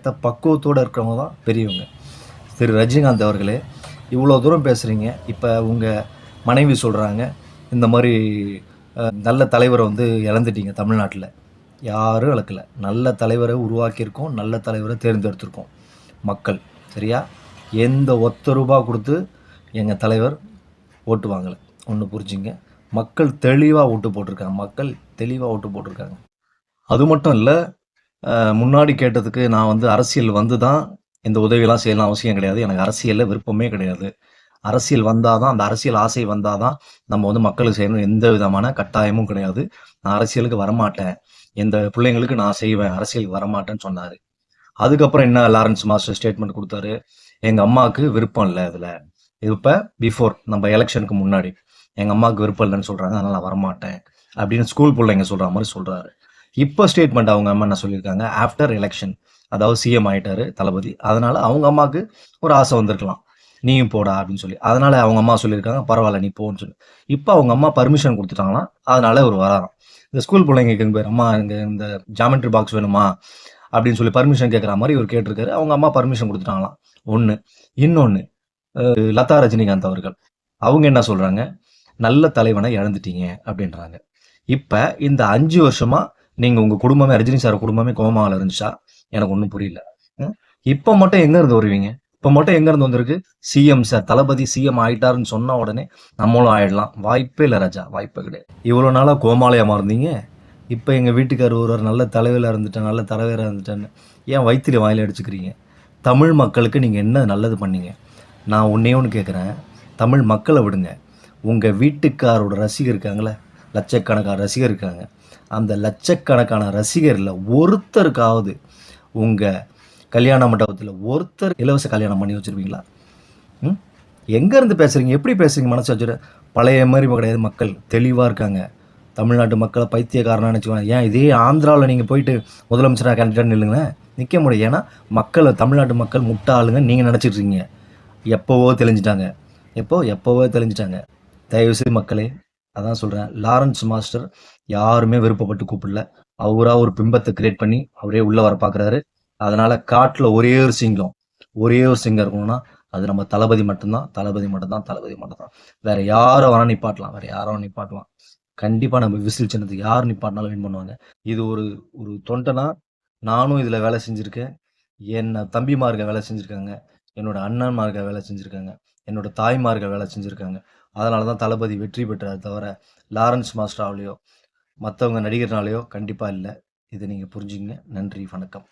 ஏற்ற பக்குவத்தோடு இருக்கிறவங்க தான் பெரியவங்க. திரு ரஜினிகாந்த் அவர்களே, இவ்வளோ தூரம் பேசுகிறீங்க. இப்போ உங்கள் மனைவி சொல்கிறாங்க, இந்த மாதிரி நல்ல தலைவரை வந்து இழந்துட்டீங்க தமிழ்நாட்டில். யாரும் இழக்கல. நல்ல தலைவரை உருவாக்கியிருக்கோம், நல்ல தலைவரை தேர்ந்தெடுத்திருக்கோம் மக்கள். சரியா? எந்த ரூபா கொடுத்து எங்கள் தலைவர் ஓட்டு வாங்கலை. ஒன்று புரிஞ்சுங்க. மக்கள் தெளிவாக ஓட்டு போட்டிருக்காங்க. அது மட்டும் இல்லை, முன்னாடி கேட்டதுக்கு நான் வந்து அரசியல் வந்து தான் இந்த உதவியெல்லாம் செய்யலாம் அவசியம் கிடையாது. எனக்கு அரசியலில் விருப்பமே கிடையாது. அரசியல் வந்தால் தான், அந்த அரசியல் ஆசை வந்தால் தான் நம்ம வந்து மக்களுக்கு செய்யணும். எந்த விதமான கட்டாயமும் கிடையாது. நான் அரசியலுக்கு வரமாட்டேன், எந்த பிள்ளைங்களுக்கு நான் செய்வேன், அரசியலுக்கு வரமாட்டேன்னு சொன்னார். அதுக்கப்புறம் என்ன லாரன்ஸ் மாஸ்டர் ஸ்டேட்மெண்ட் கொடுத்தாரு, எங்கள் அம்மாவுக்கு விருப்பம் இல்லை இதில். இப்போ பிஃபோர் நம்ம எலெக்ஷனுக்கு முன்னாடி எங்கள் அம்மாவுக்கு விருப்பம் இல்லைன்னு சொல்கிறாங்க, அதனால் நான் வரமாட்டேன் அப்படின்னு ஸ்கூல் பிள்ளைங்க சொல்கிற மாதிரி சொல்கிறாரு. இப்போ ஸ்டேட்மெண்ட் அவங்க அம்மா என்ன சொல்லியிருக்காங்க, ஆஃப்டர் எலெக்ஷன், அதாவது சிஎம் ஆகிட்டாரு தளபதி, அதனால் அவங்க அம்மாவுக்கு ஒரு ஆசை வந்திருக்கலாம், நீயும் போடா அப்படின்னு சொல்லி. அதனால அவங்க அம்மா சொல்லியிருக்காங்க, பரவாயில்ல நீ போன்னு சொல்லி. இப்போ அவங்க அம்மா பர்மிஷன் கொடுத்துட்டாங்கன்னா அதனால ஒரு வராராம். இந்த ஸ்கூல் பிள்ளைங்க பேர், அம்மா இங்கே இந்த ஜாமெட்ரி பாக்ஸ் வேணுமா அப்படின்னு சொல்லி பர்மிஷன் கேட்குற மாதிரி இவர் கேட்டிருக்காரு. அவங்க அம்மா பர்மிஷன் கொடுத்துட்டாங்களாம். ஒன்று. இன்னொன்று, லதா ரஜினிகாந்த் அவர்கள் அவங்க என்ன சொல்கிறாங்க, நல்ல தலைவனை இழந்துட்டீங்க அப்படின்றாங்க. இப்போ இந்த 5 வருஷமா நீங்கள் உங்கள் குடும்பமே, ரஜினி சார் குடும்பமே கோமாவில் இருந்துச்சா? எனக்கு ஒன்றும் புரியல. இப்போ மட்டும் எங்கேருந்து வருவீங்க? இப்போ மட்டும் எங்கேருந்து வந்திருக்கு? சிஎம் சார், தளபதி சிஎம் ஆகிட்டாருன்னு சொன்ன உடனே நம்மளும் ஆயிடலாம். வாய்ப்பே இல்லை ராஜா, வாய்ப்பே கிடையாது. இவ்வளோ நாளாக கோமாலயமாக இருந்தீங்க, இப்போ எங்கள் வீட்டுக்கார் ஒருவர் நல்ல தலைவராக இருந்துட்டேன்னு ஏன் வயிற்றுல வாயில் அடிச்சுக்கிறீங்க? தமிழ் மக்களுக்கு நீங்கள் என்ன நல்லது பண்ணீங்க? நான் ஒன்றே ஒன்று கேட்குறேன், தமிழ் மக்களை விடுங்க. உங்கள் வீட்டுக்காரோட ரசிகர் இருக்காங்களே, லட்சக்கணக்கான ரசிகர் இருக்காங்க. அந்த லட்சக்கணக்கான ரசிகரில் ஒருத்தருக்காவது உங்கள் கல்யாண மண்டபத்தில் ஒருத்தர் இலவச கல்யாணம் பண்ணி வச்சுருவீங்களா? எங்கேருந்து பேசுகிறீங்க? எப்படி பேசுகிறீங்க? மனசு வச்சுரு. பழைய மாதிரி கிடையாது, மக்கள் தெளிவாக இருக்காங்க. தமிழ்நாட்டு மக்களை பைத்தியக்காரனாக நினச்சிக்குவாங்க. ஏன் இதே ஆந்திராவில் நீங்கள் போயிட்டு முதலமைச்சராக கேண்டிடேட் நில்லுங்களேன், நிற்க முடியும். ஏன்னா மக்கள், தமிழ்நாட்டு மக்கள் முட்டாளுங்க நீங்கள் நினச்சிட்டு இருக்கீங்க. எப்போவோ தெளிஞ்சிட்டாங்க. தயவுசெய்து மக்களே, அதான் சொல்கிறேன், லாரன்ஸ் மாஸ்டர் யாருமே விருப்பப்பட்டு கூப்பிடல. அவராக ஒரு பிம்பத்தை கிரியேட் பண்ணி அவரே உள்ளே வர பார்க்குறாரு. அதனால் காட்டில் ஒரே ஒரு சிங்கம் இருக்கணும்னா அது நம்ம தளபதி மட்டும்தான். வேற யாரை வேணால் நிப்பாட்டலாம். கண்டிப்பாக நம்ம விசில் சின்னத்துக்கு யார் நிப்பாட்டினாலும் வின் பண்ணுவாங்க. இது ஒரு தொண்டனா நானும் இதில் வேலை செஞ்சுருக்கேன். என்ன தம்பிமார்கள் வேலை செஞ்சுருக்காங்க, என்னோட அண்ணன்மார்கள் வேலை செஞ்சுருக்காங்க, என்னோட தாய்மார்கள் வேலை செஞ்சுருக்காங்க. அதனால தான் தளபதி வெற்றி பெற்றார், தவிர லாரன்ஸ் மாஸ்டராலேயோ மற்றவங்க நடிகர்னாலேயோ கண்டிப்பாக இல்லை. இதை நீங்கள் புரிஞ்சுங்க. நன்றி, வணக்கம்.